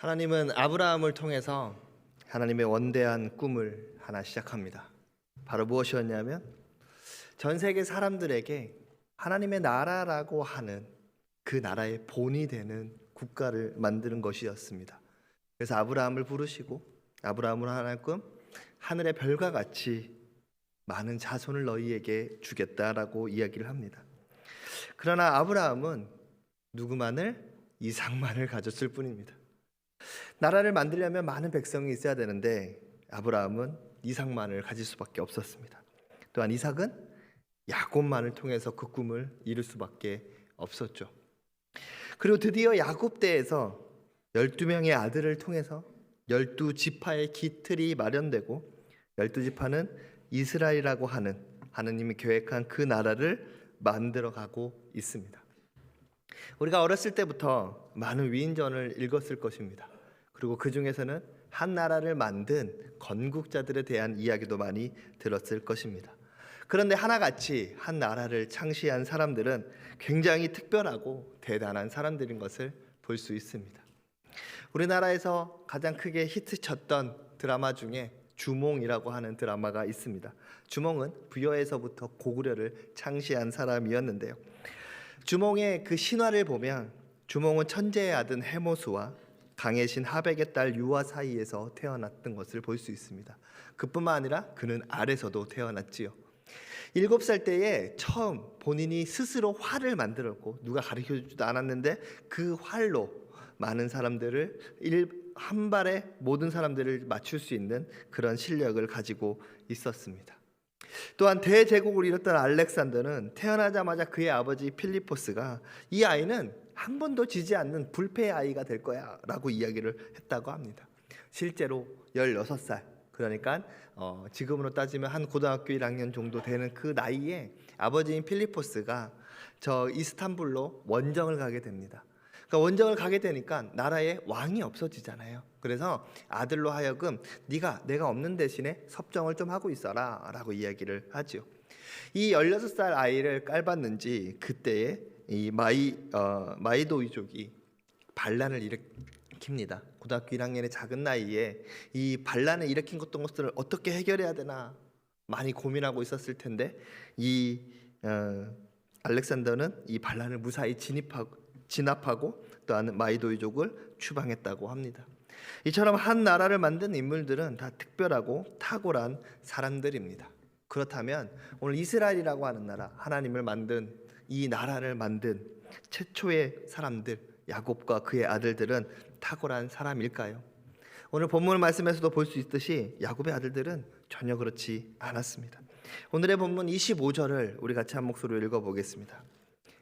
하나님은 아브라함을 통해서 하나님의 원대한 꿈을 하나 시작합니다. 바로 무엇이었냐면 전 세계 사람들에게 하나님의 나라라고 하는 그 나라의 본이 되는 국가를 만드는 것이었습니다. 그래서 아브라함을 부르시고 아브라함을 하나님 하늘의 별과 같이 많은 자손을 너희에게 주겠다라고 이야기를 합니다. 그러나 아브라함은 누구만을? 이삭만을 가졌을 뿐입니다. 나라를 만들려면 많은 백성이 있어야 되는데 아브라함은 이삭만을 가질 수밖에 없었습니다. 또한 이삭은 야곱만을 통해서 그 꿈을 이룰 수밖에 없었죠. 그리고 드디어 야곱 때에서 12명의 아들을 통해서 12지파의 기틀이 마련되고 12지파는 이스라엘이라고 하는 하느님이 계획한 그 나라를 만들어가고 있습니다. 우리가 어렸을 때부터 많은 위인전을 읽었을 것입니다. 그리고 그 중에서는 한 나라를 만든 건국자들에 대한 이야기도 많이 들었을 것입니다. 그런데 하나같이 한 나라를 창시한 사람들은 굉장히 특별하고 대단한 사람들인 것을 볼 수 있습니다. 우리나라에서 가장 크게 히트쳤던 드라마 중에 주몽이라고 하는 드라마가 있습니다. 주몽은 부여에서부터 고구려를 창시한 사람이었는데요. 주몽의 그 신화를 보면 주몽은 천재의 아들 해모수와 강의 신 하백의 딸 유아 사이에서 태어났던 것을 볼 수 있습니다. 그뿐만 아니라 그는 알에서도 태어났지요. 7살 때에 처음 본인이 스스로 활을 만들었고 누가 가르쳐주지도 않았는데 그 활로 많은 사람들을 한 발에 모든 사람들을 맞출 수 있는 그런 실력을 가지고 있었습니다. 또한 대제국을 이뤘던 알렉산더는 태어나자마자 그의 아버지 필리포스가 이 아이는 한 번도 지지 않는 불패의 아이가 될 거야 라고 이야기를 했다고 합니다. 실제로 16살, 그러니까 지금으로 따지면 한 고등학교 1학년 정도 되는 그 나이에 아버지인 필리포스가 저 이스탄불로 원정을 가게 됩니다. 그러니까 원정을 가게 되니까 나라에 왕이 없어지잖아요. 그래서 아들로 하여금 네가 내가 없는 대신에 섭정을 좀 하고 있어라 라고 이야기를 하죠. 이 16살 아이를 깔봤는지 그때에 이 마이도이족이 반란을 일으킵니다. 고등학교 1학년의 작은 나이에 이 반란을 일으킨 것들을 어떻게 해결해야 되나 많이 고민하고 있었을 텐데 이 알렉산더는 이 반란을 무사히 진압하고 또한 마이도이족을 추방했다고 합니다. 이처럼 한 나라를 만든 인물들은 다 특별하고 탁월한 사람들입니다. 그렇다면 오늘 이스라엘이라고 하는 나라, 하나님을 만든 이 나라를 만든 최초의 사람들, 야곱과 그의 아들들은 탁월한 사람일까요? 오늘 본문 말씀에서도 볼 수 있듯이 야곱의 아들들은 전혀 그렇지 않았습니다. 오늘의 본문 25절을 우리 같이 한 목소리로 읽어보겠습니다.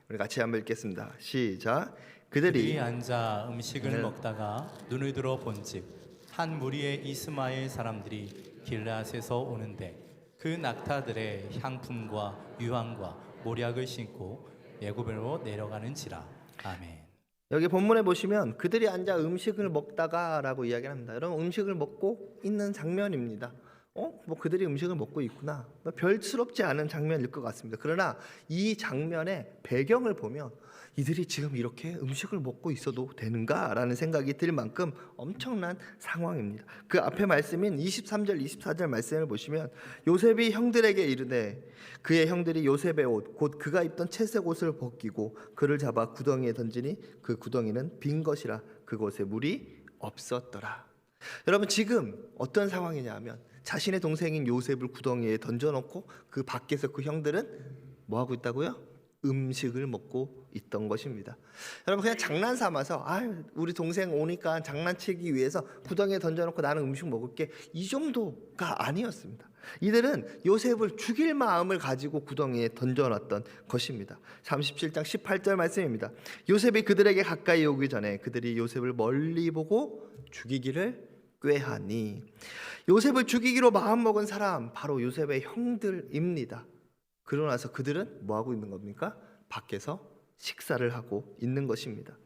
우리 같이 한번 읽겠습니다. 시작. 그들이 앉아 음식을 먹다가 눈을 들어 본즉 한 무리의 이스마엘 사람들이 길르앗에서 오는데 그 낙타들의 향품과 유황과 모략을 신고 애굽으로 내려가는지라. 아멘. 여기 본문에 보시면 그들이 앉아 음식을 먹다가라고 이야기합니다. 여러분, 음식을 먹고 있는 장면입니다. 뭐 그들이 음식을 먹고 있구나. 별스럽지 않은 장면일 것 같습니다. 그러나 이 장면의 배경을 보면 이들이 지금 이렇게 음식을 먹고 있어도 되는가라는 생각이 들 만큼 엄청난 상황입니다. 그 앞에 말씀인 23절 24절 말씀을 보시면 요셉이 형들에게 이르되 그의 형들이 요셉의 옷 곧 그가 입던 채색 옷을 벗기고 그를 잡아 구덩이에 던지니 그 구덩이는 빈 것이라 그곳에 물이 없었더라. 여러분, 지금 어떤 상황이냐 하면 자신의 동생인 요셉을 구덩이에 던져놓고 그 밖에서 그 형들은 뭐 하고 있다고요? 음식을 먹고 있던 것입니다. 여러분, 그냥 장난삼아서 우리 동생 오니까 장난치기 위해서 구덩이에 던져놓고 나는 음식 먹을게, 이 정도가 아니었습니다. 이들은 요셉을 죽일 마음을 가지고 구덩이에 던져놨던 것입니다. 37장 18절 말씀입니다. 요셉이 그들에게 가까이 오기 전에 그들이 요셉을 멀리 보고 죽이기를 꾀하니. 요셉을 죽이기로 마음먹은 사람 바로 요셉의 형들입니다. 그러고 나서 그들은 뭐 하고 있는 겁니까? 밖에서 식사를 하고 있는 것입니다.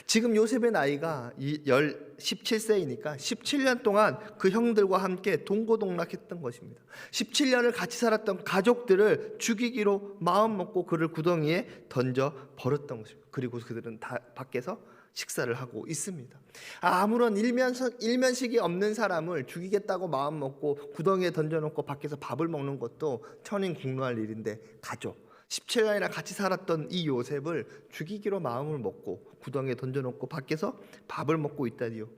지금 요셉의 나이가 17세이니까 17년 동안 그 형들과 함께 동고동락했던 것입니다. 17년을 같이 살았던 가족들을 죽이기로 마음먹고 그를 구덩이에 던져 버렸던 것입니다. 그리고 그들은 다 밖에서 식사를 하고 있습니다. 아무런 일면식이 없는 사람을 죽이겠다고 마음 먹고 구덩이에 던져놓고 밖에서 밥을 먹는 것도 천인국노할 일인데 가죠. 17년이나 같이 살았던 이 요셉을 죽이기로 마음을 먹고 구덩이에 던져놓고 밖에서 밥을 먹고 있다니요.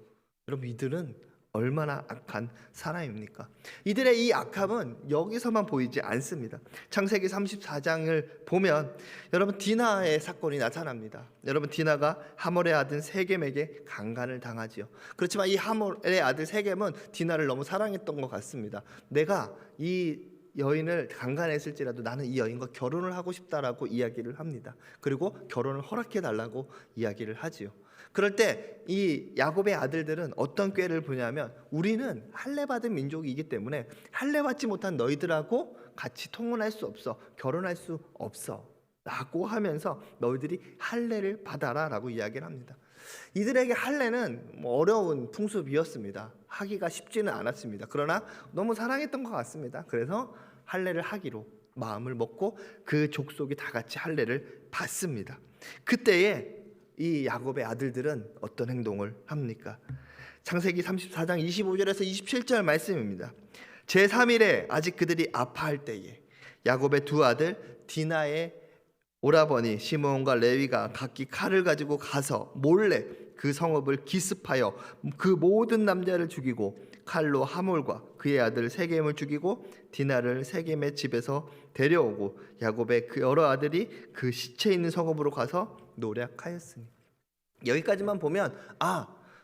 여러분, 이들은 얼마나 악한 사람입니까? 이들의 이 악함은 여기서만 보이지 않습니다. 창세기 34장을 보면 여러분, 디나의 사건이 나타납니다. 여러분, 디나가 하몰의 아들 세겜에게 강간을 당하지요. 그렇지만 이 하몰의 아들 세겜은 디나를 너무 사랑했던 것 같습니다. 내가 이 여인을 강간했을지라도 나는 이 여인과 결혼을 하고 싶다라고 이야기를 합니다. 그리고 결혼을 허락해 달라고 이야기를 하지요. 그럴 때 이 야곱의 아들들은 어떤 꾀를 부냐면, 우리는 할례받은 민족이기 때문에 할례받지 못한 너희들하고 같이 통혼할 수 없어, 결혼할 수 없어 라고 하면서 너희들이 할례를 받아라 라고 이야기를 합니다. 이들에게 할례는 어려운 풍습이었습니다. 하기가 쉽지는 않았습니다. 그러나 너무 사랑했던 것 같습니다. 그래서 할례를 하기로 마음을 먹고 그 족속이 다 같이 할례를 받습니다. 그때에 이 야곱의 아들들은 어떤 행동을 합니까? 창세기 34장 25절에서 27절 말씀입니다. 제3일에 아직 그들이 아파할 때에 야곱의 두 아들 디나의 오라버니 시므온과 레위가 각기 칼을 가지고 가서 몰래 그 성읍을 기습하여 그 모든 남자를 죽이고 칼로 하몰과 그의 아들 세겜을 죽이고 디나를 세겜의 집에서 데려오고 야곱의 그 여러 아들이 그 시체 있는 성읍으로 가서 노략하였으니. 여기까지만 보면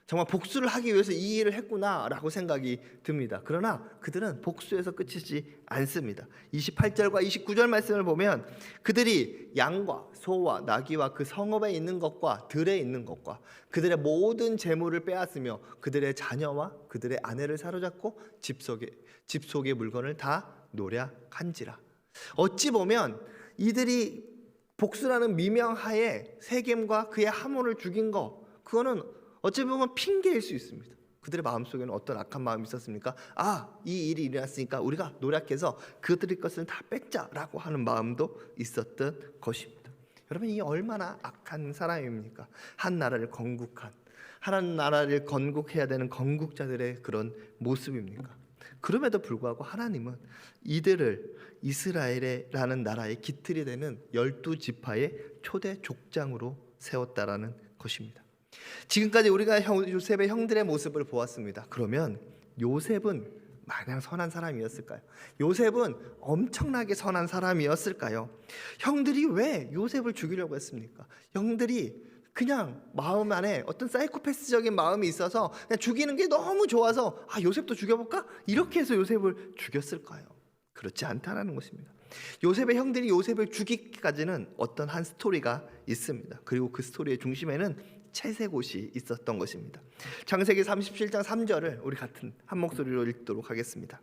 정말 복수를 하기 위해서 이 일을 했구나라고 생각이 듭니다. 그러나 그들은 복수에서 끝이지 않습니다. 28절과 29절 말씀을 보면 그들이 양과 소와 나귀와 그 성읍에 있는 것과 들에 있는 것과 그들의 모든 재물을 빼앗으며 그들의 자녀와 그들의 아내를 사로잡고 집 속의 물건을 다 노략한지라. 어찌 보면 이들이 복수라는 미명하에 세겜과 그의 하몬을 죽인 거, 그거는 어찌 보면 핑계일 수 있습니다. 그들의 마음속에는 어떤 악한 마음이 있었습니까? 이 일이 일어났으니까 우리가 노력해서 그들의 것을 다 뺏자라고 하는 마음도 있었던 것입니다. 여러분, 이 얼마나 악한 사람입니까? 한 나라를 건국해야 되는 건국자들의 그런 모습입니까? 그럼에도 불구하고 하나님은 이들을 이스라엘이라는 나라의 깃틀이 되는 12지파의 초대 족장으로 세웠다라는 것입니다. 지금까지 우리가 요셉의 형들의 모습을 보았습니다. 그러면 요셉은 마냥 선한 사람이었을까요? 요셉은 엄청나게 선한 사람이었을까요? 형들이 왜 요셉을 죽이려고 했습니까? 형들이 그냥 마음 안에 어떤 사이코패스적인 마음이 있어서 그냥 죽이는 게 너무 좋아서 요셉도 죽여볼까? 이렇게 해서 요셉을 죽였을까요? 그렇지 않다라는 것입니다. 요셉의 형들이 요셉을 죽이기까지는 어떤 한 스토리가 있습니다. 그리고 그 스토리의 중심에는 채색옷이 있었던 것입니다. 창세기 37장 3절을 우리 같은 한 목소리로 읽도록 하겠습니다.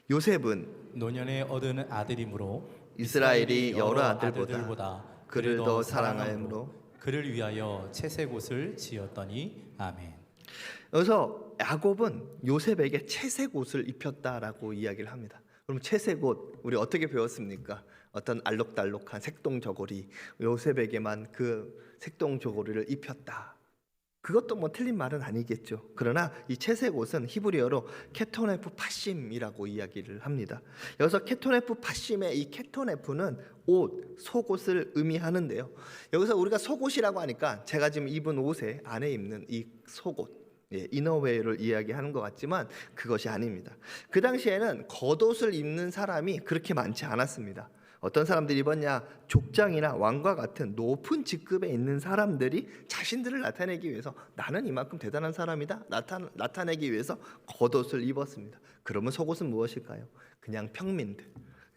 요셉은 노년에 얻은 아들이므로 이스라엘이 여러 아들보다 그를 더 사랑하므로 그를 위하여 채색옷을 지었더니. 아멘. 여기서 야곱은 요셉에게 채색옷을 입혔다라고 이야기를 합니다. 그럼 채색옷 우리 어떻게 배웠습니까? 어떤 알록달록한 색동저고리, 요셉에게만 그 색동저고리를 입혔다. 그것도 틀린 말은 아니겠죠. 그러나 이 채색옷은 히브리어로 케토네프 파심이라고 이야기를 합니다. 여기서 케토네프 파심의 이 케토네프는 옷, 속옷을 의미하는데요. 여기서 우리가 속옷이라고 하니까 제가 지금 입은 옷에 안에 입는 이 속옷, 이너웨어를 이야기하는 것 같지만 그것이 아닙니다. 그 당시에는 겉옷을 입는 사람이 그렇게 많지 않았습니다. 어떤 사람들이 입었냐? 족장이나 왕과 같은 높은 직급에 있는 사람들이 자신들을 나타내기 위해서 나는 이만큼 대단한 사람이다 나타내기 위해서 겉옷을 입었습니다. 그러면 속옷은 무엇일까요? 그냥 평민들,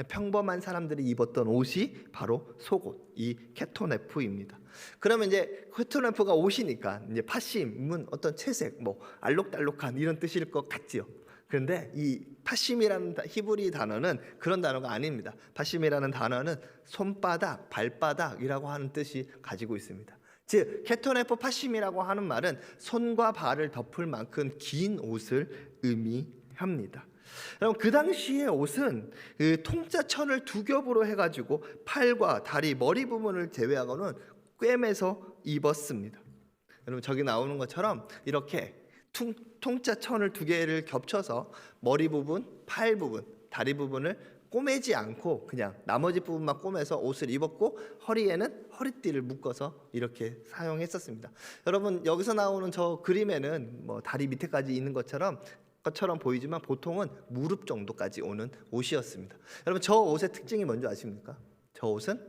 평범한 사람들이 입었던 옷이 바로 속옷, 이 케토네프입니다. 그러면 이제 케토네프가 옷이니까 이제 파심은 어떤 채색, 알록달록한 이런 뜻일 것 같지요. 그런데 이 파심이라는 히브리 단어는 그런 단어가 아닙니다. 파심이라는 단어는 손바닥, 발바닥이라고 하는 뜻이 가지고 있습니다. 즉 케토네프 파심이라고 하는 말은 손과 발을 덮을 만큼 긴 옷을 의미합니다. 여러분, 그 당시의 옷은 그 통짜천을 두 겹으로 해가지고 팔과 다리, 머리 부분을 제외하고는 꿰매서 입었습니다. 여러분 저기 나오는 것처럼 이렇게 통짜 천을 두 개를 겹쳐서 머리 부분, 팔 부분, 다리 부분을 꼬매지 않고 그냥 나머지 부분만 꼬매서 옷을 입었고 허리에는 허리띠를 묶어서 이렇게 사용했었습니다. 여러분 여기서 나오는 저 그림에는 뭐 다리 밑에까지 있는 것처럼 보이지만 보통은 무릎 정도까지 오는 옷이었습니다. 여러분 저 옷의 특징이 뭔지 아십니까? 저 옷은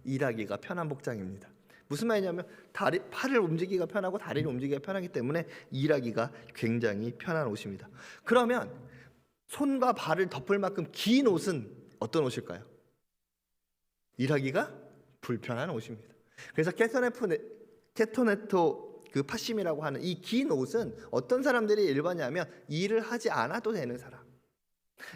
일하기가 편한 복장입니다. 무슨 말이냐면 팔을 움직이기가 편하고 다리를 움직이기가 편하기 때문에 일하기가 굉장히 편한 옷입니다. 그러면 손과 발을 덮을 만큼 긴 옷은 어떤 옷일까요? 일하기가 불편한 옷입니다. 그래서 케토네토 그 파심이라고 하는 이 긴 옷은 어떤 사람들이 입었냐면 일을 하지 않아도 되는 사람,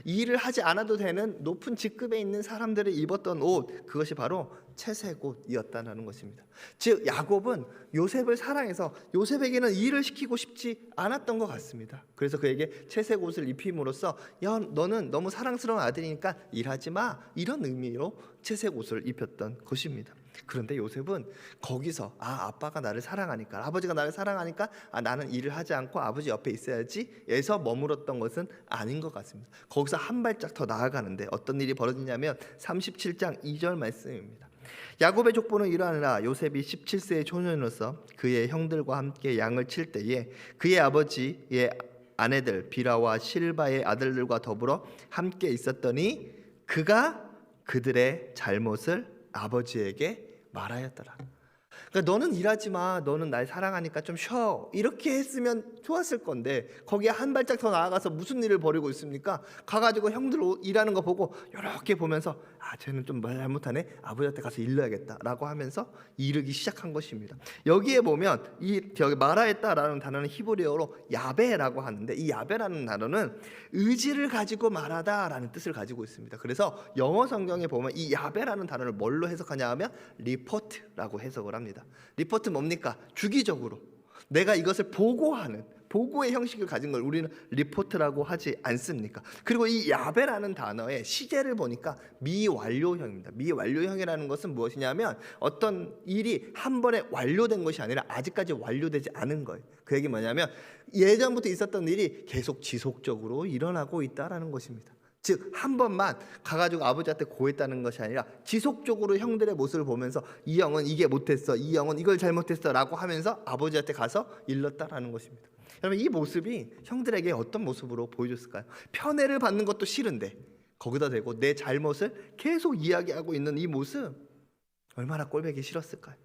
일을 하지 않아도 되는 높은 직급에 있는 사람들이 입었던 옷, 그것이 바로 채색옷이었다는 것입니다. 즉 야곱은 요셉을 사랑해서 요셉에게는 일을 시키고 싶지 않았던 것 같습니다. 그래서 그에게 채색옷을 입힘으로써 야 너는 너무 사랑스러운 아들이니까 일하지 마, 이런 의미로 채색옷을 입혔던 것입니다. 그런데 요셉은 거기서 아빠가 나를 사랑하니까, 아버지가 나를 사랑하니까 나는 일을 하지 않고 아버지 옆에 있어야지 에서 머물었던 것은 아닌 것 같습니다. 거기서 한 발짝 더 나아가는데 어떤 일이 벌어지냐면 37장 2절 말씀입니다. 야곱의 족보는 이러하니라. 요셉이 17세의 초년으로서 그의 형들과 함께 양을 칠 때에 그의 아버지의 아내들 비라와 실바의 아들들과 더불어 함께 있었더니 그가 그들의 잘못을 아버지에게 말하였더라. 그러니까 너는 일하지 마, 너는 날 사랑하니까 좀 쉬어, 이렇게 했으면 좋았을 건데 거기에 한 발짝 더 나아가서 무슨 일을 벌이고 있습니까? 가가지고 형들 일하는 거 보고 이렇게 보면서 쟤는 좀 잘못하네, 아버지한테 가서 일러야겠다라고 하면서 이르기 시작한 것입니다. 여기에 보면 여기 말하였다라는 단어는 히브리어로 야베라고 하는데 이 야베라는 단어는 의지를 가지고 말하다라는 뜻을 가지고 있습니다. 그래서 영어 성경에 보면 이 야베라는 단어를 뭘로 해석하냐 하면 리포트라고 해석을 합니다. 리포트 뭡니까? 주기적으로 내가 이것을 보고하는 보고의 형식을 가진 걸 우리는 리포트라고 하지 않습니까? 그리고 이 야베라는 단어의 시제를 보니까 미완료형입니다. 미완료형이라는 것은 무엇이냐면 어떤 일이 한 번에 완료된 것이 아니라 아직까지 완료되지 않은 거예요. 그 얘기 뭐냐면 예전부터 있었던 일이 계속 지속적으로 일어나고 있다라는 것입니다. 즉 한 번만 가가지고 아버지한테 고했다는 것이 아니라 지속적으로 형들의 모습을 보면서 이 형은 이게 못했어, 이 형은 이걸 잘못했어 라고 하면서 아버지한테 가서 일렀다라는 것입니다. 여러분 이 모습이 형들에게 어떤 모습으로 보여줬을까요? 편애를 받는 것도 싫은데 거기다 대고 내 잘못을 계속 이야기하고 있는 이 모습, 얼마나 꼴보기 싫었을까요?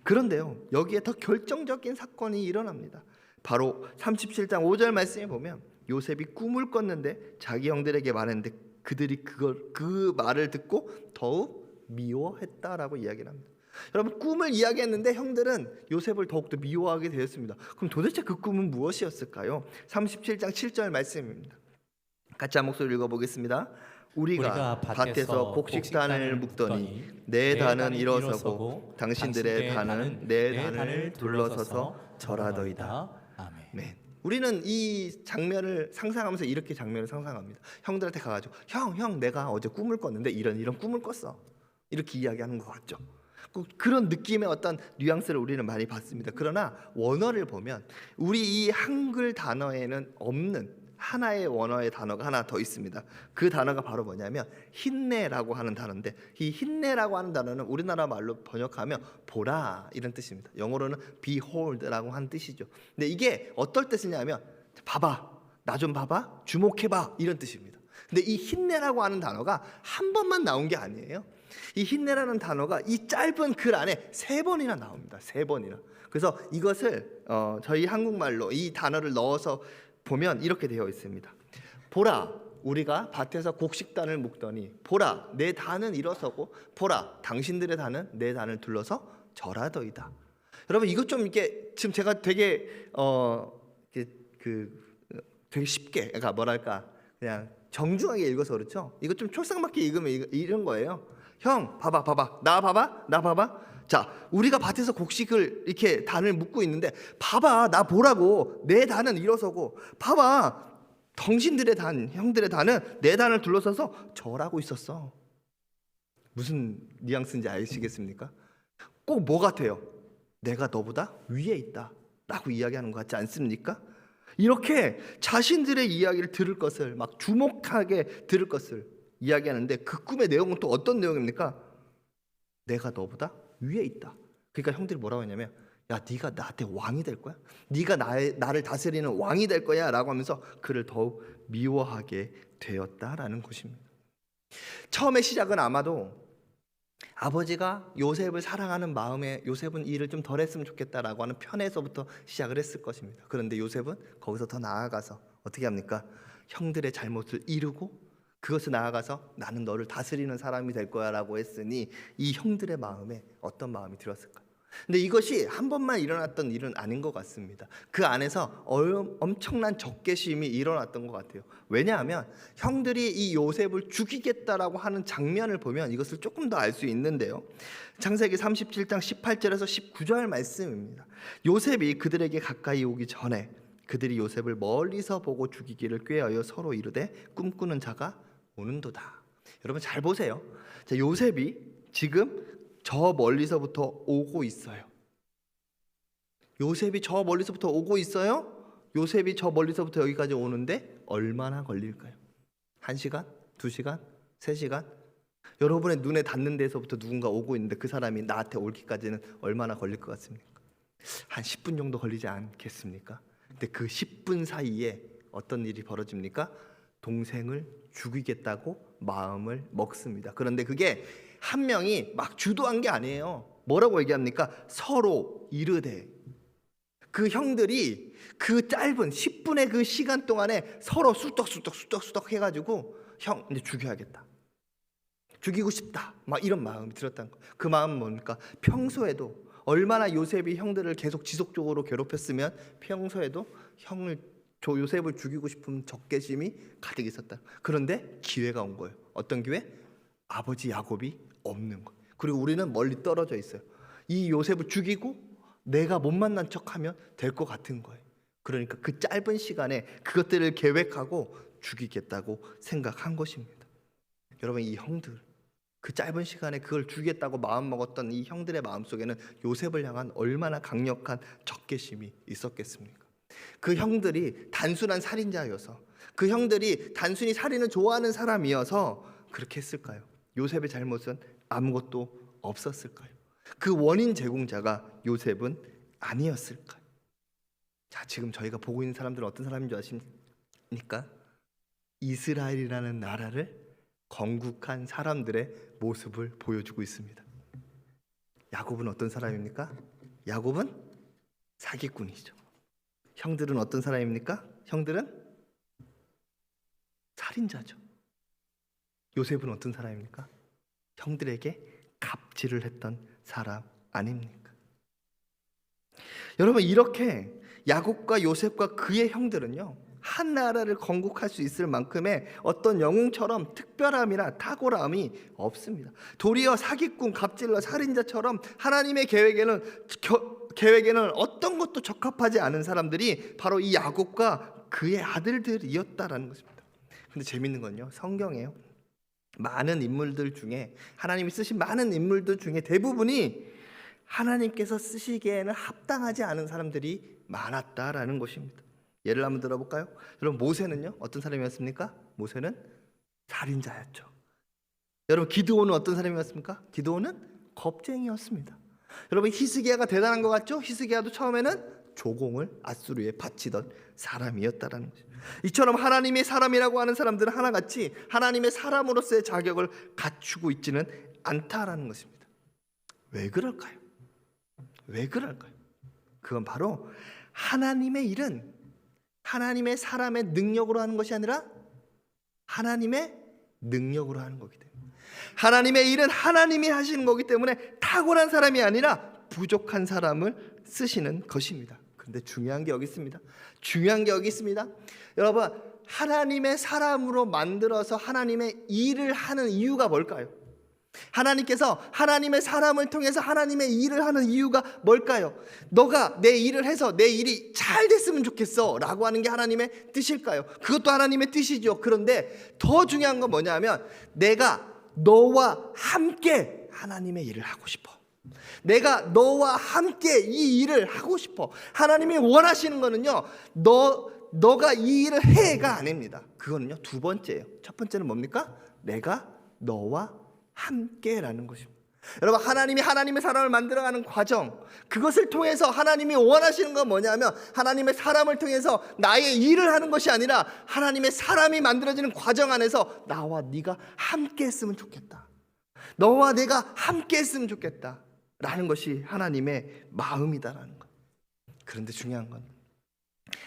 그런데요 여기에 더 결정적인 사건이 일어납니다. 바로 37장 5절 말씀에 보면 요셉이 꿈을 꿨는데 자기 형들에게 말했는데 그들이 그 말을 듣고 더욱 미워했다라고 이야기를 합니다. 여러분 꿈을 이야기했는데 형들은 요셉을 더욱더 미워하게 되었습니다. 그럼 도대체 그 꿈은 무엇이었을까요? 37장 7절 말씀입니다. 같이 한 목소리 읽어보겠습니다. 우리가 밭에서 곡식단을 묶더니 내 단은 일어서고 당신들의 단은 내 단을 둘러서서 절하더이다. 아멘. 우리는 이 장면을 상상하면서 이렇게 장면을 상상합니다. 형들한테 가가지고 형 내가 어제 꿈을 꿨는데 이런 꿈을 꿨어, 이렇게 이야기하는 것 같죠. 그런 느낌의 어떤 뉘앙스를 우리는 많이 봤습니다. 그러나 원어를 보면 우리 이 한글 단어에는 없는 하나의 원어의 단어가 하나 더 있습니다. 그 단어가 바로 뭐냐면 힘내라고 하는 단어인데 이 힘내라고 하는 단어는 우리나라 말로 번역하면 보라 이런 뜻입니다. 영어로는 behold라고 하는 뜻이죠. 근데 이게 어떨 뜻이냐면 봐봐, 나 좀 봐봐, 주목해봐 이런 뜻입니다. 근데 이 힘내라고 하는 단어가 한 번만 나온 게 아니에요. 이 힘내라는 단어가 이 짧은 글 안에 3번이나 나옵니다. 3번이나. 그래서 이것을 저희 한국말로 이 단어를 넣어서 보면 이렇게 되어 있습니다. 보라, 우리가 밭에서 곡식단을 묶더니 보라, 내 단은 일어서고 보라, 당신들의 단은 내 단을 둘러서 절하더이다. 여러분 이것 좀 이렇게 지금 제가 되게 되게 쉽게, 그러니까 뭐랄까 그냥 정중하게 읽어서 그렇죠. 이거 좀 촐싹맞게 읽으면 이런 거예요. 형 봐봐, 나 봐봐. 자, 우리가 밭에서 곡식을 이렇게 단을 묶고 있는데 봐봐, 나 보라고, 내 단은 일어서고 봐봐, 당신들의 단, 형들의 단은 내 단을 둘러서서 절하고 있었어. 무슨 뉘앙스인지 아시겠습니까? 꼭 뭐 같아요? 내가 너보다 위에 있다 라고 이야기하는 것 같지 않습니까? 이렇게 자신들의 이야기를 들을 것을 막 주목하게 들을 것을 이야기하는데 그 꿈의 내용은 또 어떤 내용입니까? 내가 너보다 위에 있다. 그러니까 형들이 뭐라고 했냐면 야, 네가 나한테 왕이 될 거야? 네가 나를 다스리는 왕이 될 거야 라고 하면서 그를 더욱 미워하게 되었다라는 것입니다. 처음에 시작은 아마도 아버지가 요셉을 사랑하는 마음에 요셉은 일을 좀 덜 했으면 좋겠다라고 하는 편에서부터 시작을 했을 것입니다. 그런데 요셉은 거기서 더 나아가서 어떻게 합니까? 형들의 잘못을 이루고 그것을 나아가서 나는 너를 다스리는 사람이 될 거야 라고 했으니 이 형들의 마음에 어떤 마음이 들었을까? 근데 이것이 한 번만 일어났던 일은 아닌 것 같습니다. 그 안에서 엄청난 적개심이 일어났던 것 같아요. 왜냐하면 형들이 이 요셉을 죽이겠다라고 하는 장면을 보면 이것을 조금 더 알 수 있는데요. 창세기 37장 18절에서 19절 말씀입니다. 요셉이 그들에게 가까이 오기 전에 그들이 요셉을 멀리서 보고 죽이기를 꾀하여 서로 이르되 꿈꾸는 자가 오는도다. 여러분 잘 보세요. 자, 요셉이 지금 저 멀리서부터 오고 있어요. 요셉이 저 멀리서부터 오고 있어요. 요셉이 저 멀리서부터 여기까지 오는데 얼마나 걸릴까요? 1시간? 2시간? 3시간? 여러분의 눈에 닿는 데서부터 누군가 오고 있는데 그 사람이 나한테 올기까지는 얼마나 걸릴 것 같습니까? 한 10분 정도 걸리지 않겠습니까? 근데 그 10분 사이에 어떤 일이 벌어집니까? 동생을 죽이겠다고 마음을 먹습니다. 그런데 그게 한 명이 막 주도한 게 아니에요. 뭐라고 얘기합니까? 서로 이르되. 그 형들이 그 짧은 10분의 그 시간 동안에 서로 수덕수덕 해가지고 형 이제 죽여야겠다, 죽이고 싶다, 막 이런 마음이 들었다는 거. 그 마음은 뭡니까? 평소에도 얼마나 요셉이 형들을 계속 지속적으로 괴롭혔으면 평소에도 요셉을 죽이고 싶은 적개심이 가득 있었다. 그런데 기회가 온 거예요. 어떤 기회? 아버지 야곱이 없는 거예요. 그리고 우리는 멀리 떨어져 있어요. 이 요셉을 죽이고 내가 못 만난 척하면 될 것 같은 거예요. 그러니까 그 짧은 시간에 그것들을 계획하고 죽이겠다고 생각한 것입니다. 여러분, 이 형들, 그 짧은 시간에 그걸 죽이겠다고 마음먹었던 이 형들의 마음속에는 요셉을 향한 얼마나 강력한 적개심이 있었겠습니까? 그 형들이 단순한 살인자여서, 그 형들이 단순히 살인을 좋아하는 사람이어서 그렇게 했을까요? 요셉의 잘못은 아무것도 없었을까요? 그 원인 제공자가 요셉은 아니었을까요? 자, 지금 저희가 보고 있는 사람들은 어떤 사람인 줄 아십니까? 이스라엘이라는 나라를 건국한 사람들의 모습을 보여주고 있습니다. 야곱은 어떤 사람입니까? 야곱은 사기꾼이죠. 형들은 어떤 사람입니까? 형들은 살인자죠. 요셉은 어떤 사람입니까? 형들에게 갑질을 했던 사람 아닙니까? 여러분, 이렇게 야곱과 요셉과 그의 형들은요, 한 나라를 건국할 수 있을 만큼의 어떤 영웅처럼 특별함이나 탁월함이 없습니다. 도리어 사기꾼, 갑질러, 살인자처럼 하나님의 계획에는 어떤 것도 적합하지 않은 사람들이 바로 이 야곱과 그의 아들들이었다라는 것입니다. 근데 재밌는 건요, 성경에요, 많은 인물들 중에, 하나님이 쓰신 많은 인물들 중에 대부분이 하나님께서 쓰시기에는 합당하지 않은 사람들이 많았다라는 것입니다. 예를 한번 들어볼까요? 여러분, 모세는요, 어떤 사람이었습니까? 모세는 살인자였죠. 여러분, 기드온은 어떤 사람이었습니까? 기드온은 겁쟁이였습니다. 여러분, 히스기야가 대단한 것 같죠? 히스기야도 처음에는 조공을 아수르에 바치던 사람이었다라는 거죠. 이처럼 하나님의 사람이라고 하는 사람들은 하나같이 하나님의 사람으로서의 자격을 갖추고 있지는 않다라는 것입니다. 왜 그럴까요? 왜 그럴까요? 그건 바로 하나님의 일은 하나님의 사람의 능력으로 하는 것이 아니라 하나님의 능력으로 하는 거기 때문에, 하나님의 일은 하나님이 하시는 거기 때문에 탁월한 사람이 아니라 부족한 사람을 쓰시는 것입니다. 그런데 중요한 게 여기 있습니다. 중요한 게 여기 있습니다. 여러분, 하나님의 사람으로 만들어서 하나님의 일을 하는 이유가 뭘까요? 하나님께서 하나님의 사람을 통해서 하나님의 일을 하는 이유가 뭘까요? 너가 내 일을 해서 내 일이 잘 됐으면 좋겠어 라고 하는 게 하나님의 뜻일까요? 그것도 하나님의 뜻이죠. 그런데 더 중요한 건 뭐냐면 내가 너와 함께 하나님의 일을 하고 싶어 내가 너와 함께 이 일을 하고 싶어. 하나님이 원하시는 거는요, 너가 이 일을 해가 아닙니다. 그거는요, 두 번째예요. 첫 번째는 뭡니까? 내가 너와 함께라는 것입니다. 여러분, 하나님이 하나님의 사람을 만들어가는 과정, 그것을 통해서 하나님이 원하시는 건 뭐냐면, 하나님의 사람을 통해서 나의 일을 하는 것이 아니라 하나님의 사람이 만들어지는 과정 안에서 나와 네가 함께 했으면 좋겠다. 너와 내가 함께 했으면 좋겠다 라는 것이 하나님의 마음이다라는 것. 그런데 중요한 건,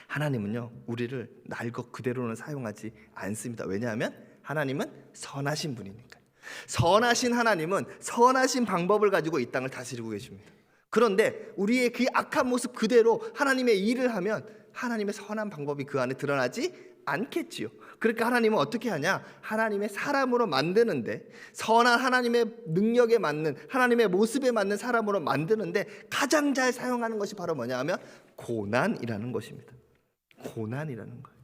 하나님은요, 우리를 날 것 그대로는 사용하지 않습니다. 왜냐하면 하나님은 선하신 분이니까요. 선하신 하나님은 선하신 방법을 가지고 이 땅을 다스리고 계십니다. 그런데 우리의 그 악한 모습 그대로 하나님의 일을 하면 하나님의 선한 방법이 그 안에 드러나지 않겠지요. 그러니까 하나님은 어떻게 하냐? 하나님의 사람으로 만드는데, 선한 하나님의 능력에 맞는, 하나님의 모습에 맞는 사람으로 만드는데 가장 잘 사용하는 것이 바로 뭐냐 하면 고난이라는 것입니다. 고난이라는 거예요.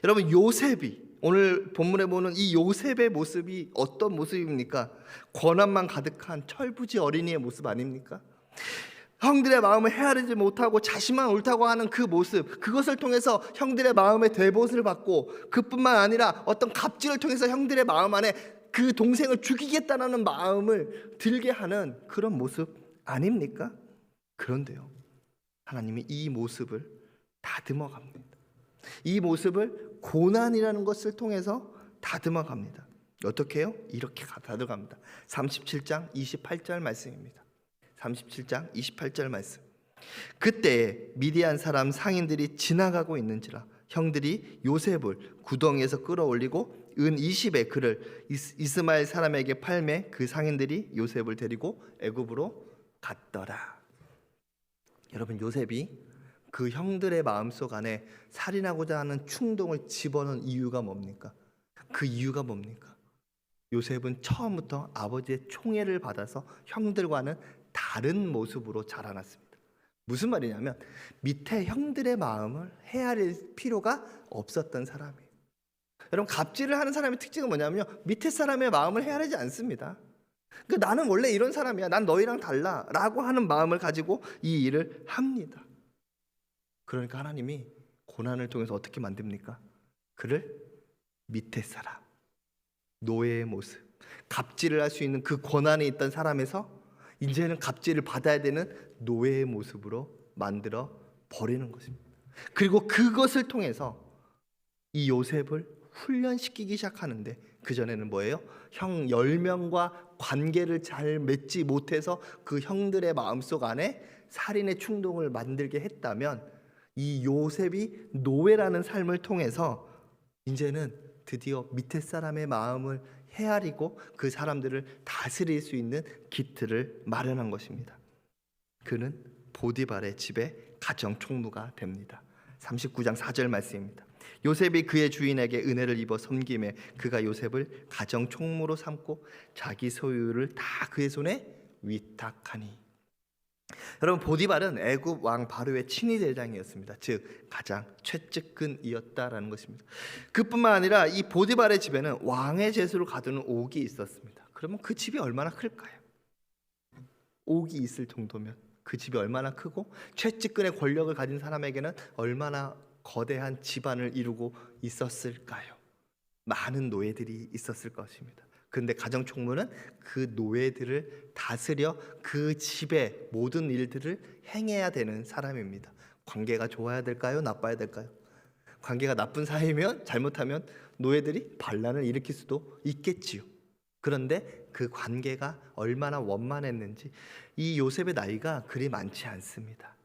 여러분, 요셉이, 오늘 본문에 보는 이 요셉의 모습이 어떤 모습입니까? 고난만 가득한 철부지 어린이의 모습 아닙니까? 형들의 마음을 헤아리지 못하고 자신만 옳다고 하는 그 모습, 그것을 통해서 형들의 마음에 대봇을 받고, 그뿐만 아니라 어떤 갑질을 통해서 형들의 마음 안에 그 동생을 죽이겠다는 마음을 들게 하는 그런 모습 아닙니까? 그런데요, 하나님이 이 모습을 다듬어 갑니다. 이 모습을 고난이라는 것을 통해서 다듬어 갑니다. 어떻게 해요? 이렇게 다듬어갑니다. 37장 28절 말씀입니다. 37장 28절 말씀. 그때 미디안 사람 상인들이 지나가고 있는지라 형들이 요셉을 구덩이에서 끌어올리고 은 20의 그를 이스마엘 사람에게 팔매 그 상인들이 요셉을 데리고 애굽으로 갔더라. 여러분, 요셉이 그 형들의 마음속 안에 살인하고자 하는 충동을 집어넣은 이유가 뭡니까? 그 이유가 뭡니까? 요셉은 처음부터 아버지의 총애를 받아서 형들과는 다른 모습으로 자라났습니다. 무슨 말이냐면, 밑에 형들의 마음을 헤아릴 필요가 없었던 사람이에요. 여러분, 갑질을 하는 사람의 특징은 뭐냐면요, 밑에 사람의 마음을 헤아리지 않습니다. 그러니까 나는 원래 이런 사람이야, 난 너희랑 달라 라고 하는 마음을 가지고 이 일을 합니다. 그러니까 하나님이 고난을 통해서 어떻게 만듭니까? 그를 밑에 사람, 노예의 모습, 갑질을 할 수 있는 그 권한이 있던 사람에서 이제는 갑질을 받아야 되는 노예의 모습으로 만들어 버리는 것입니다. 그리고 그것을 통해서 이 요셉을 훈련시키기 시작하는데, 그전에는 뭐예요? 형 10명과 관계를 잘 맺지 못해서 그 형들의 마음속 안에 살인의 충동을 만들게 했다면, 이 요셉이 노예라는 삶을 통해서 이제는 드디어 밑에 사람의 마음을 헤아리고 그 사람들을 다스릴 수 있는 기틀을 마련한 것입니다. 그는 보디발의 집에 가정 총무가 됩니다. 39장 4절 말씀입니다. 요셉이 그의 주인에게 은혜를 입어 섬김에 그가 요셉을 가정 총무로 삼고 자기 소유를 다 그의 손에 위탁하니. 여러분, 보디발은 애굽 왕 바로의 친위 대장이었습니다. 즉 가장 최측근이었다라는 것입니다. 그뿐만 아니라 이 보디발의 집에는 왕의 제수를 가두는 옥이 있었습니다. 그러면 그 집이 얼마나 클까요? 옥이 있을 정도면 그 집이 얼마나 크고, 최측근의 권력을 가진 사람에게는 얼마나 거대한 집안을 이루고 있었을까요? 많은 노예들이 있었을 것입니다. 그런데 가정총무는 그 노예들을 다스려 그 집의 모든 일들을 행해야 되는 사람입니다. 관계가 좋아야 될까요? 나빠야 될까요? 관계가 나쁜 사이면, 잘못하면 노예들이 반란을 일으킬 수도 있겠지요. 그런데 그 관계가 얼마나 원만했는지, 이 요셉의 나이가 그리 많지 않습니다.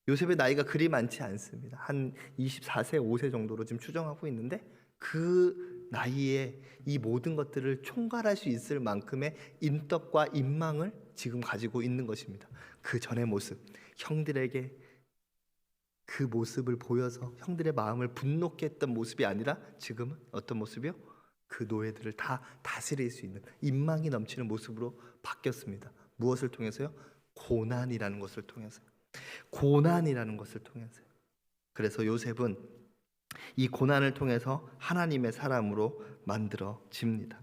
요셉의 나이가 그리 많지 않습니다. 한 24세, 5세 정도로 지금 추정하고 있는데, 그 나이에 이 모든 것들을 총괄할 수 있을 만큼의 인덕과 인망을 지금 가지고 있는 것입니다. 그 전의 모습, 형들에게 그 모습을 보여서 형들의 마음을 분노케 했던 모습이 아니라 지금은 어떤 모습이요? 그 노예들을 다 다스릴 수 있는 인망이 넘치는 모습으로 바뀌었습니다. 무엇을 통해서요? 고난이라는 것을 통해서요. 고난이라는 것을 통해서요. 그래서 요셉은 이 고난을 통해서 하나님의 사람으로 만들어집니다.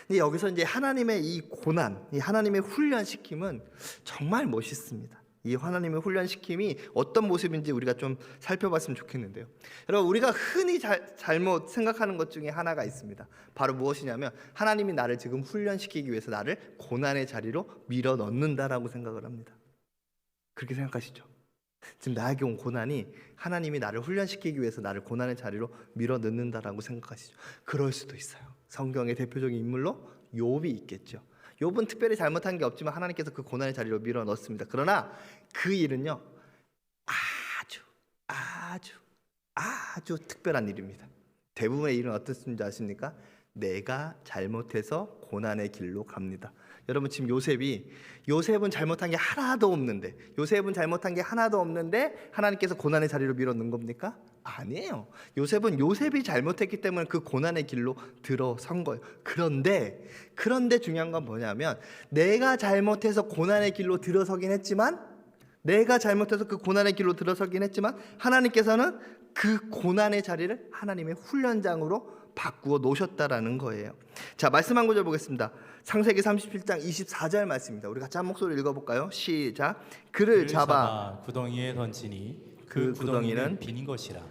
근데 여기서 이제 하나님의 이 고난, 이 하나님의 훈련시킴은 정말 멋있습니다. 이 하나님의 훈련시킴이 어떤 모습인지 우리가 좀 살펴봤으면 좋겠는데요. 여러분, 우리가 흔히 잘못 생각하는 것 중에 하나가 있습니다. 바로 무엇이냐면 하나님이 나를 지금 훈련시키기 위해서 나를 고난의 자리로 밀어 넣는다라고 생각을 합니다. 그렇게 생각하시죠? 지금 나에게 온 고난이 하나님이 나를 훈련시키기 위해서 나를 고난의 자리로 밀어 넣는다라고 생각하시죠? 그럴 수도 있어요. 성경의 대표적인 인물로 욥이 있겠죠. 욥은 특별히 잘못한 게 없지만 하나님께서 그 고난의 자리로 밀어 넣습니다. 그러나 그 일은요, 아주 특별한 일입니다. 대부분의 일은 어떻습니까? 아십니까? 내가 잘못해서 고난의 길로 갑니다. 여러분, 지금 요셉은 잘못한 게 하나도 없는데 하나님께서 고난의 자리로 밀어 넣은 겁니까? 아니에요. 요셉이 잘못했기 때문에 그 고난의 길로 들어선 거예요. 그런데 중요한 건 뭐냐면 내가 잘못해서 고난의 길로 들어서긴 했지만 하나님께서는 그 고난의 자리를 하나님의 훈련장으로 바꾸어 놓으셨다라는 거예요. 자, 말씀 한 구절 보겠습니다. 창세기 37장 24절 말씀입니다. 우리 같이 한 목소리로 읽어볼까요? 시작. 그를 잡아 구덩이에 던지니 그 구덩이는 빈 것이라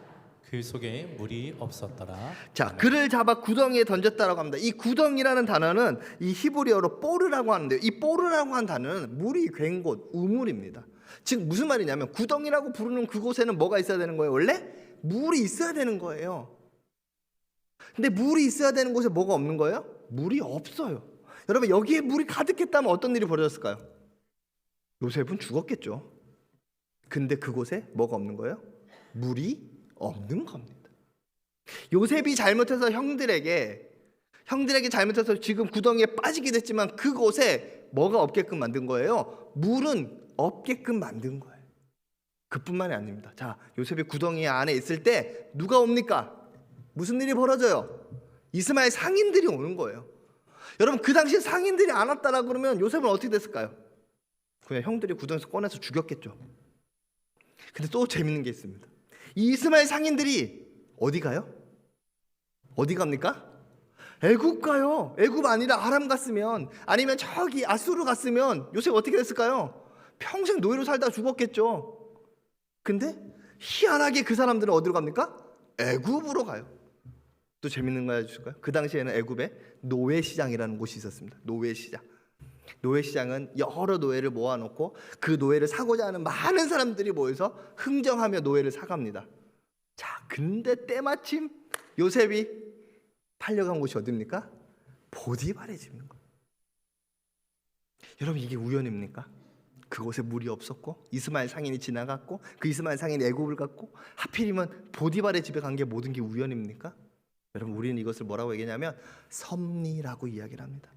그 속에 물이 없었더라. 자, 그를 잡아 구덩이에 던졌다라고 합니다. 이 구덩이라는 단어는 이 히브리어로 뽀르라고 하는데요. 이 뽀르라고 한 단어는 물이 괜 곳, 우물입니다. 즉 무슨 말이냐면 구덩이라고 부르는 그곳에는 뭐가 있어야 되는 거예요? 원래 물이 있어야 되는 거예요. 근데 물이 있어야 되는 곳에 뭐가 없는 거예요? 물이 없어요. 여러분, 여기에 물이 가득했다면 어떤 일이 벌어졌을까요? 요셉은 죽었겠죠. 근데 그곳에 뭐가 없는 거예요? 물이 없는 겁니다. 요셉이 잘못해서 형들에게 잘못해서 지금 구덩이에 빠지게 됐지만 그곳에 뭐가 없게끔 만든 거예요? 물은 없게끔 만든 거예요. 그뿐만이 아닙니다. 자, 요셉이 구덩이 안에 있을 때 누가 옵니까? 무슨 일이 벌어져요? 이스마엘 상인들이 오는 거예요. 여러분, 그 당시에 상인들이 안 왔다라 그러면 요셉은 어떻게 됐을까요? 그냥 형들이 구덩이에서 꺼내서 죽였겠죠. 근데 또 재밌는 게 있습니다. 이 이스마엘 상인들이 어디 가요? 어디 갑니까? 애굽 가요. 애굽 아니라 아람 갔으면, 아니면 저기 아수르 갔으면 요셉 어떻게 됐을까요? 평생 노예로 살다가 죽었겠죠. 근데 희한하게 그 사람들은 어디로 갑니까? 애굽으로 가요. 또 재밌는 거 알려주실까요? 그 당시에는 애굽에 노예시장이라는 곳이 있었습니다. 노예시장은 여러 노예를 모아놓고 그 노예를 사고자 하는 많은 사람들이 모여서 흥정하며 노예를 사갑니다. 자, 근데 때마침 요셉이 팔려간 곳이 어디입니까? 보디발의 집인 거예요. 여러분, 이게 우연입니까? 그곳에 물이 없었고 이스마엘 상인이 지나갔고 그 이스마엘 상인이 애굽을 갔고 하필이면 보디발의 집에 간 게 모든 게 우연입니까? 여러분, 우리는 이것을 뭐라고 얘기하냐면 섭리라고 이야기를 합니다.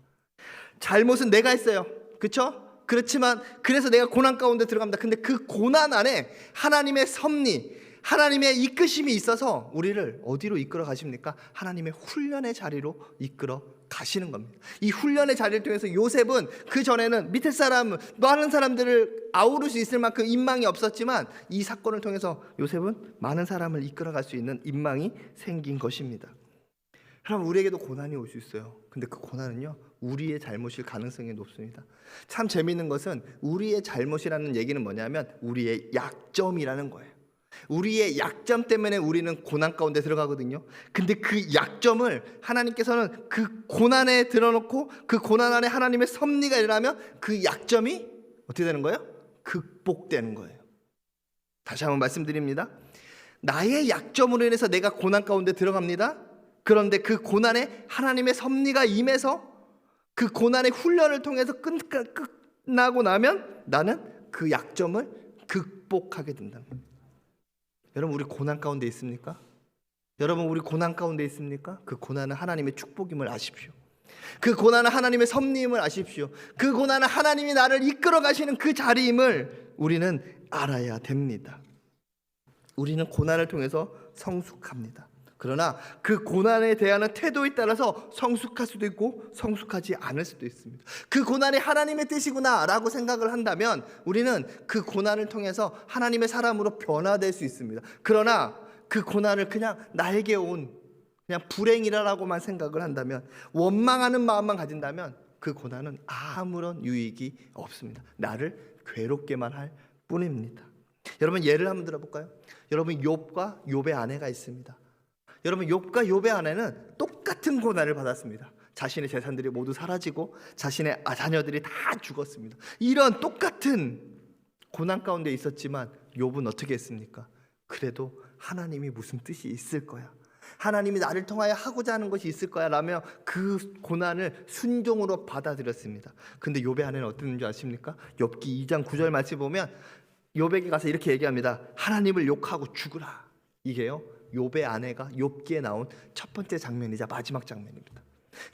잘못은 내가 했어요. 그렇죠? 그렇지만 그래서 내가 고난 가운데 들어갑니다. 근데 그 고난 안에 하나님의 섭리, 하나님의 이끄심이 있어서 우리를 어디로 이끌어 가십니까? 하나님의 훈련의 자리로 이끌어 가시는 겁니다. 이 훈련의 자리를 통해서 요셉은 그 전에는 밑에 사람, 많은 사람들을 아우를 수 있을 만큼 인망이 없었지만 이 사건을 통해서 요셉은 많은 사람을 이끌어 갈 수 있는 인망이 생긴 것입니다. 그럼 우리에게도 고난이 올 수 있어요. 근데 그 고난은요, 우리의 잘못일 가능성이 높습니다. 참 재미있는 것은 우리의 잘못이라는 얘기는 뭐냐면 우리의 약점이라는 거예요. 우리의 약점 때문에 우리는 고난 가운데 들어가거든요. 근데 그 약점을 하나님께서는 그 고난에 들어놓고 그 고난 안에 하나님의 섭리가 일어나면 그 약점이 어떻게 되는 거예요? 극복되는 거예요. 다시 한번 말씀드립니다. 나의 약점으로 인해서 내가 고난 가운데 들어갑니다. 그런데 그 고난에 하나님의 섭리가 임해서 그 고난의 훈련을 통해서 끝나고 나면 나는 그 약점을 극복하게 된다는 거예요. 여러분, 우리 고난 가운데 있습니까? 여러분, 우리 고난 가운데 있습니까? 그 고난은 하나님의 축복임을 아십시오. 그 고난은 하나님의 섭리임을 아십시오. 그 고난은 하나님이 나를 이끌어 가시는 그 자리임을 우리는 알아야 됩니다. 우리는 고난을 통해서 성숙합니다. 그러나 그 고난에 대한 태도에 따라서 성숙할 수도 있고 성숙하지 않을 수도 있습니다. 그 고난이 하나님의 뜻이구나 라고 생각을 한다면 우리는 그 고난을 통해서 하나님의 사람으로 변화될 수 있습니다. 그러나 그 고난을 그냥 나에게 온 그냥 불행이라고만 생각을 한다면, 원망하는 마음만 가진다면 그 고난은 아무런 유익이 없습니다. 나를 괴롭게만 할 뿐입니다. 여러분, 예를 한번 들어볼까요? 여러분, 욥과 욥의 아내가 있습니다. 여러분, 욥과 욥의 아내는 똑같은 고난을 받았습니다. 자신의 재산들이 모두 사라지고 자신의 자녀들이 다 죽었습니다. 이런 똑같은 고난 가운데 있었지만 욥은 어떻게 했습니까? 그래도 하나님이 무슨 뜻이 있을 거야, 하나님이 나를 통하여 하고자 하는 것이 있을 거야 라며 그 고난을 순종으로 받아들였습니다. 근데 욥의 아내는 어땠는지 아십니까? 욥기 2장 9절 말씀 보면 욥에게 가서 이렇게 얘기합니다. 하나님을 욕하고 죽으라. 이게요, 욥의 아내가 욥기에 나온 첫 번째 장면이자 마지막 장면입니다.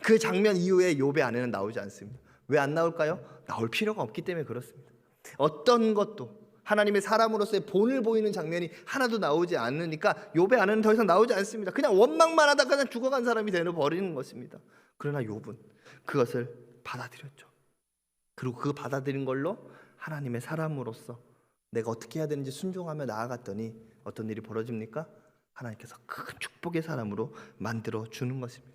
그 장면 이후에 욥의 아내는 나오지 않습니다. 왜 안 나올까요? 나올 필요가 없기 때문에 그렇습니다. 어떤 것도 하나님의 사람으로서의 본을 보이는 장면이 하나도 나오지 않으니까 욥의 아내는 더 이상 나오지 않습니다. 그냥 원망만 하다가 그냥 죽어간 사람이 되어버리는 것입니다. 그러나 욥은 그것을 받아들였죠. 그리고 그 받아들인 걸로 하나님의 사람으로서 내가 어떻게 해야 되는지 순종하며 나아갔더니 어떤 일이 벌어집니까? 하나님께서 큰 축복의 사람으로 만들어 주는 것입니다.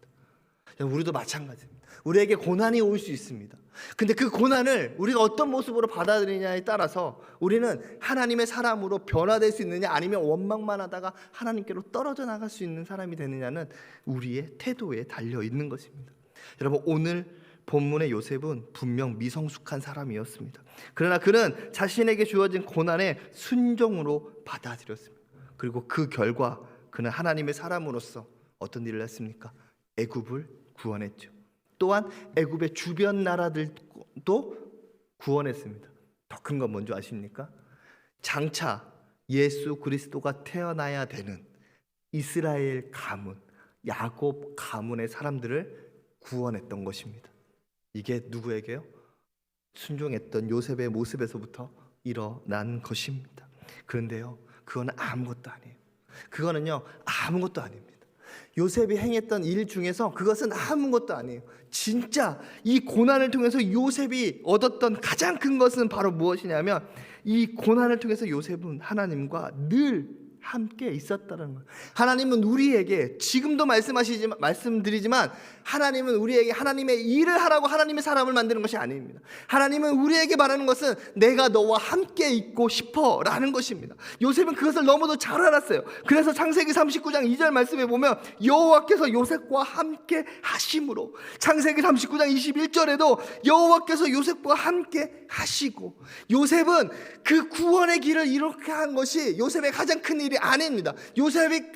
우리도 마찬가지입니다. 우리에게 고난이 올 수 있습니다. 근데 그 고난을 우리가 어떤 모습으로 받아들이냐에 따라서 우리는 하나님의 사람으로 변화될 수 있느냐, 아니면 원망만 하다가 하나님께로 떨어져 나갈 수 있는 사람이 되느냐는 우리의 태도에 달려 있는 것입니다. 여러분, 오늘 본문의 요셉은 분명 미성숙한 사람이었습니다. 그러나 그는 자신에게 주어진 고난에 순종으로 받아들였습니다. 그리고 그 결과 그는 하나님의 사람으로서 어떤 일을 했습니까? 애굽을 구원했죠. 또한 애굽의 주변 나라들도 구원했습니다. 더 큰 건 뭔지 아십니까? 장차 예수 그리스도가 태어나야 되는 이스라엘 가문, 야곱 가문의 사람들을 구원했던 것입니다. 이게 누구에게요? 순종했던 요셉의 모습에서부터 일어난 것입니다. 그런데요, 그거는 아무것도 아니에요. 그거는요, 아무것도 아닙니다. 요셉이 행했던 일 중에서 그것은 아무것도 아니에요. 진짜 이 고난을 통해서 요셉이 얻었던 가장 큰 것은 바로 무엇이냐면, 이 고난을 통해서 요셉은 하나님과 늘 함께 있었다는 거예요. 하나님은 우리에게 지금도 말씀드리지만 하나님은 우리에게 하나님의 일을 하라고 하나님의 사람을 만드는 것이 아닙니다. 하나님은 우리에게 말하는 것은 내가 너와 함께 있고 싶어 라는 것입니다. 요셉은 그것을 너무도 잘 알았어요. 그래서 창세기 39장 2절 말씀에 보면 여호와께서 요셉과 함께 하심으로, 창세기 39장 21절에도 여호와께서 요셉과 함께 하시고, 요셉은 그 구원의 길을 이렇게 한 것이 요셉의 가장 큰 일이 아닙니다. 요셉의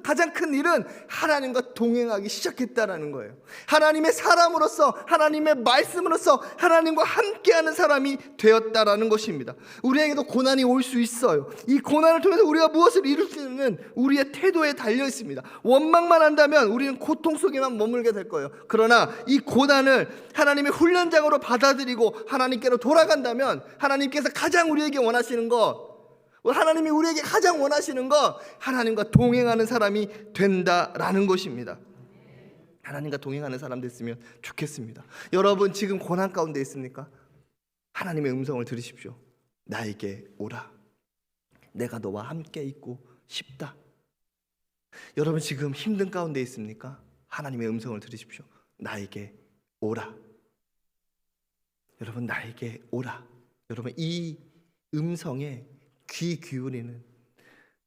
가장 큰 일은 하나님과 동행하기 시작했다라는 거예요. 하나님의 사람으로서, 하나님의 말씀으로서 하나님과 함께하는 사람이 되었다라는 것입니다. 우리에게도 고난이 올 수 있어요. 이 고난을 통해서 우리가 무엇을 이룰 수 있는 우리의 태도에 달려 있습니다. 원망만 한다면 우리는 고통 속에만 머물게 될 거예요. 그러나 이 고난을 하나님의 훈련장으로 받아들이고 하나님께로 돌아간다면 하나님께서 가장 우리에게 원하시는 것, 하나님이 우리에게 가장 원하시는 것, 하나님과 동행하는 사람이 된다라는 것입니다. 하나님과 동행하는 사람 됐으면 좋겠습니다. 여러분, 지금 고난 가운데 있습니까? 하나님의 음성을 들으십시오. 나에게 오라. 내가 너와 함께 있고 싶다. 여러분, 지금 힘든 가운데 있습니까? 하나님의 음성을 들으십시오. 나에게 오라. 여러분, 나에게 오라. 여러분, 이 음성에 귀 기울이는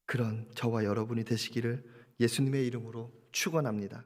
그런 저와 여러분이 되시기를 예수님의 이름으로 축원합니다.